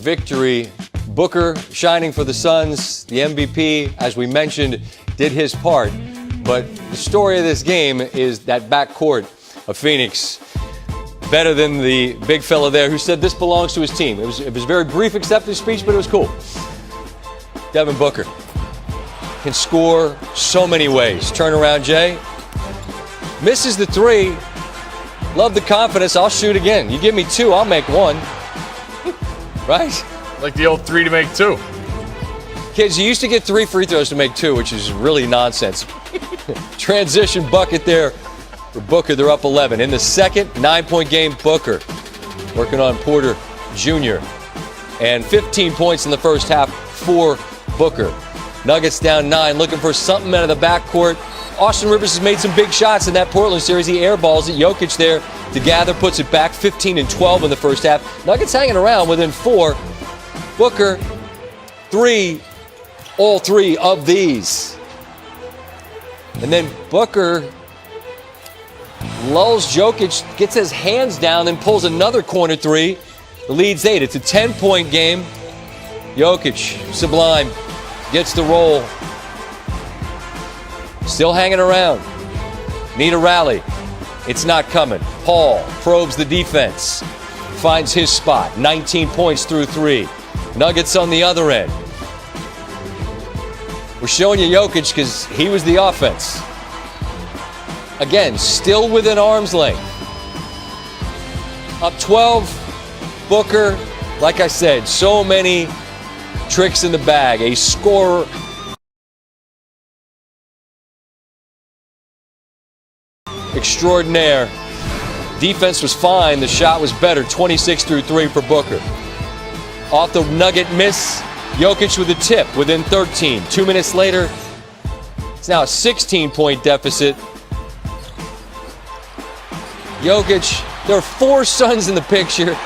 victory. Booker shining for the Suns. The MVP, as we mentioned, did his part. But the story of this game is that backcourt of Phoenix. Better than the big fella there who said this belongs to his team. It was a very brief acceptance speech, but it was cool. Devin Booker can score so many ways. Turnaround Jay. Misses the three. Love the confidence. I'll shoot again. You give me two, I'll make one. Right? Like the old 3 to make 2. Kids, you used to get 3 free throws to make 2, which is really nonsense. Transition bucket there for Booker. They're up 11. In the second 9-point game, Booker working on Porter Jr. And 15 points in the first half for Booker. Nuggets down 9, looking for something out of the backcourt. Austin Rivers has made some big shots in that Portland series. He airballs it. Jokic there to gather, puts it back. 15 and 12 in the first half. Nuggets hanging around within 4. Booker, 3, all 3 of these. And then Booker lulls Jokic, gets his hands down, then pulls another corner 3. The lead's 8. It's a 10-point game. Jokic, sublime, gets the roll. Still hanging around. Need a rally. It's not coming. Paul probes the defense. Finds his spot. 19 points through 3. Nuggets on the other end. We're showing you Jokic because he was the offense. Again, still within arm's length. Up 12. Booker, like I said, so many tricks in the bag. A scorer extraordinaire. Defense was fine. The shot was better. 26 through 3 for Booker. Off the Nugget miss. Jokic with a tip within 13. 2 minutes later, it's now a 16-point deficit. Jokic, there are 4 Suns in the picture.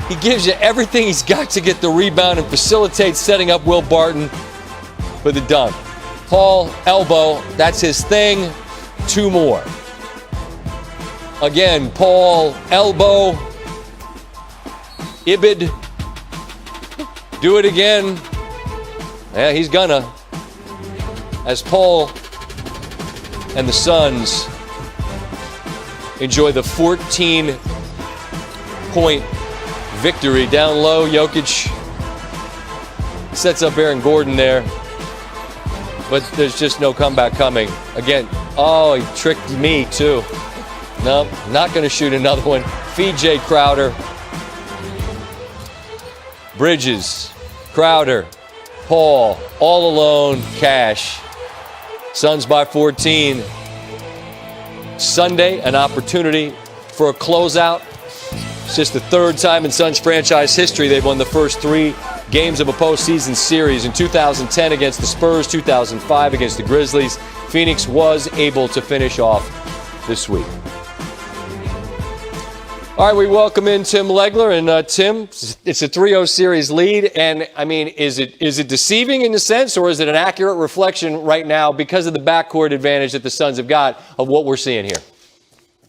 He gives you everything he's got to get the rebound and facilitates setting up Will Barton for the dunk. Paul, elbow, that's his thing. 2 more. Again, Paul, elbow. Ibid. Do it again. Yeah, he's gonna. As Paul and the Suns enjoy the 14-point victory. Down low, Jokic sets up Aaron Gordon there. But there's just no comeback coming. Again, oh, he tricked me too. No, not going to shoot another one. Feed Jay Crowder. Bridges, Crowder, Paul, all alone, Cash. Suns by 14. Sunday, an opportunity for a closeout. It's just the 3rd time in Suns franchise history they've won the first 3 games of a postseason series. In 2010 against the Spurs, 2005 against the Grizzlies. Phoenix was able to finish off this week. All right, we welcome in Tim Legler. And Tim, it's a 3-0 series lead. And, I mean, is it deceiving in a sense, or is it an accurate reflection right now because of the backcourt advantage that the Suns have got of what we're seeing here?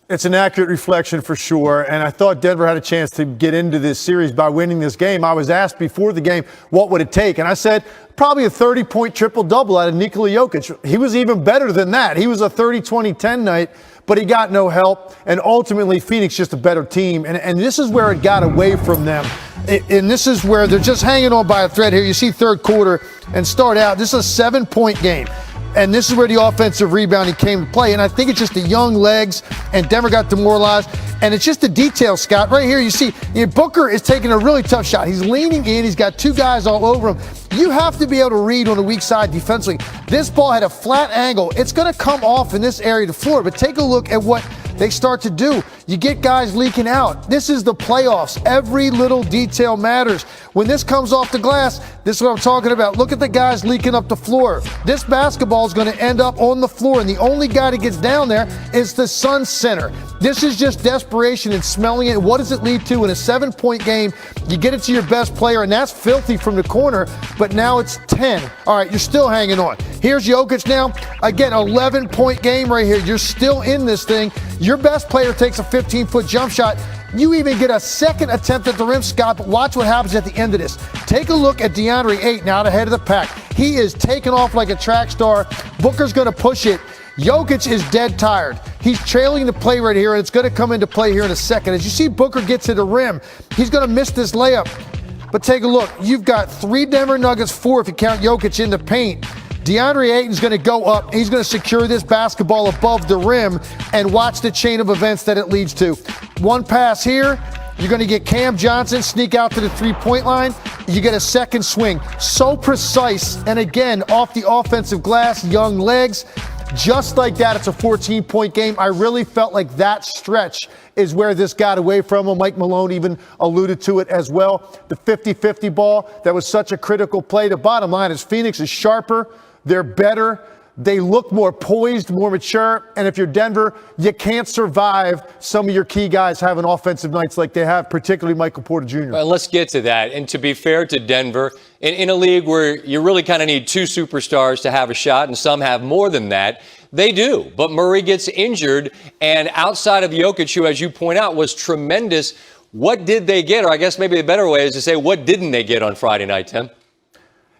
It's an accurate reflection for sure, and I thought Denver had a chance to get into this series by winning this game. I was asked before the game, what would it take? And I said, probably a 30-point triple-double out of Nikola Jokic. He was even better than that. He was a 30-20-10 night, but he got no help, and ultimately Phoenix just a better team. And this is where it got away from them. And this is where they're just hanging on by a thread here. You see third quarter and start out. This is a 7-point game. And this is where the offensive rebounding came to play. And I think it's just the young legs, and Denver got demoralized. And it's just the details, Scott. Right here, you see Booker is taking a really tough shot. He's leaning in. He's got 2 guys all over him. You have to be able to read on the weak side defensively. This ball had a flat angle. It's going to come off in this area of the floor. But take a look at what they start to do. You get guys leaking out. This is the playoffs. Every little detail matters. When this comes off the glass, this is what I'm talking about. Look at the guys leaking up the floor. This basketball is going to end up on the floor, and the only guy that gets down there is the Suns center. This is just desperation and smelling it. What does it lead to in a 7-point game? You get it to your best player, and that's filthy from the corner, but now it's 10. All right, you're still hanging on. Here's Jokic now. Again, 11-point game right here. You're still in this thing. Your best player takes a 15-foot jump shot. You even get a second attempt at the rim, Scott, but watch what happens at the end of this. Take a look at DeAndre Ayton out ahead of the pack. He is taking off like a track star. Booker's going to push it. Jokic is dead tired. He's trailing the play right here, and it's going to come into play here in a second. As you see Booker get to the rim, he's going to miss this layup. But take a look. You've got 3 Denver Nuggets, 4 if you count Jokic in the paint. DeAndre Ayton's going to go up. He's going to secure this basketball above the rim and watch the chain of events that it leads to. One pass here. You're going to get Cam Johnson sneak out to the three-point line. You get a second swing. So precise. And again, off the offensive glass, young legs. Just like that, it's a 14-point game. I really felt like that stretch is where this got away from him. Mike Malone even alluded to it as well. The 50-50 ball, that was such a critical play. The bottom line is Phoenix is sharper. They're better. They look more poised, more mature. And if you're Denver, you can't survive some of your key guys having offensive nights like they have, particularly Michael Porter Jr. Well, let's get to that. And to be fair to Denver, in a league where you really kind of need 2 superstars to have a shot, and some have more than that, they do. But Murray gets injured, and outside of Jokic, who, as you point out, was tremendous, what did they get? Or I guess maybe the better way is to say, what didn't they get on Friday night, Tim?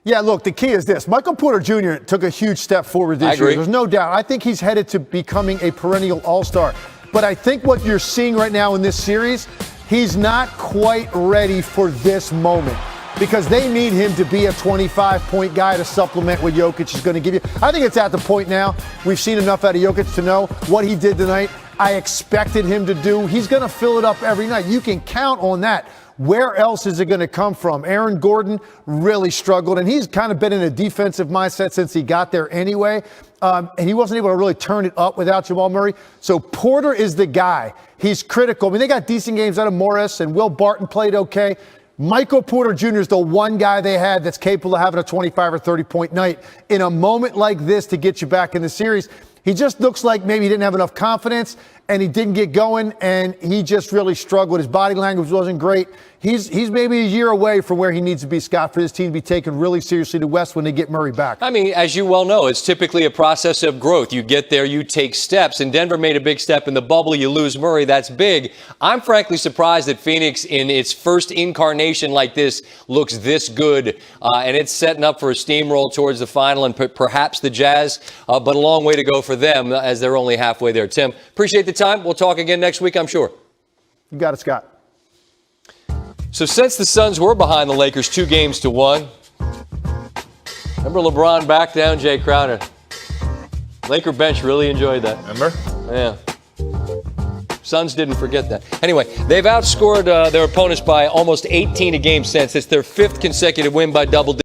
Yeah, look, the key is this. Michael Porter Jr. took a huge step forward this year. There's no doubt. I think he's headed to becoming a perennial all-star. But I think what you're seeing right now in this series, he's not quite ready for this moment because they need him to be a 25-point guy to supplement what Jokic is going to give you. I think it's at the point now. We've seen enough out of Jokic to know what he did tonight. I expected him to do. He's going to fill it up every night. You can count on that. Where else is it going to come from? Aaron Gordon really struggled, and he's kind of been in a defensive mindset since he got there anyway, and he wasn't able to really turn it up without Jamal Murray. So Porter is the guy. He's critical. I mean, they got decent games out of Morris, and Will Barton played okay. Michael Porter Jr. is the one guy they had that's capable of having a 25 or 30-point night in a moment like this to get you back in the series. He just looks like maybe he didn't have enough confidence and he didn't get going and he just really struggled. His body language wasn't great. He's maybe a year away from where he needs to be, Scott, for this team to be taken really seriously to West when they get Murray back. I mean, as you well know, it's typically a process of growth. You get there, you take steps, and Denver made a big step in the bubble. You lose Murray, that's big. I'm frankly surprised that Phoenix, in its first incarnation like this, looks this good, and it's setting up for a steamroll towards the final and perhaps the Jazz, but a long way to go for them as they're only halfway there. Tim, appreciate the time. We'll talk again next week, I'm sure. You got it, Scott. So since the Suns were behind the Lakers 2-1, remember LeBron back down Jay Crowder. Laker bench really enjoyed that. Remember? Yeah. Suns didn't forget that. Anyway, they've outscored their opponents by almost 18 a game since. It's their 5th consecutive win by double digits.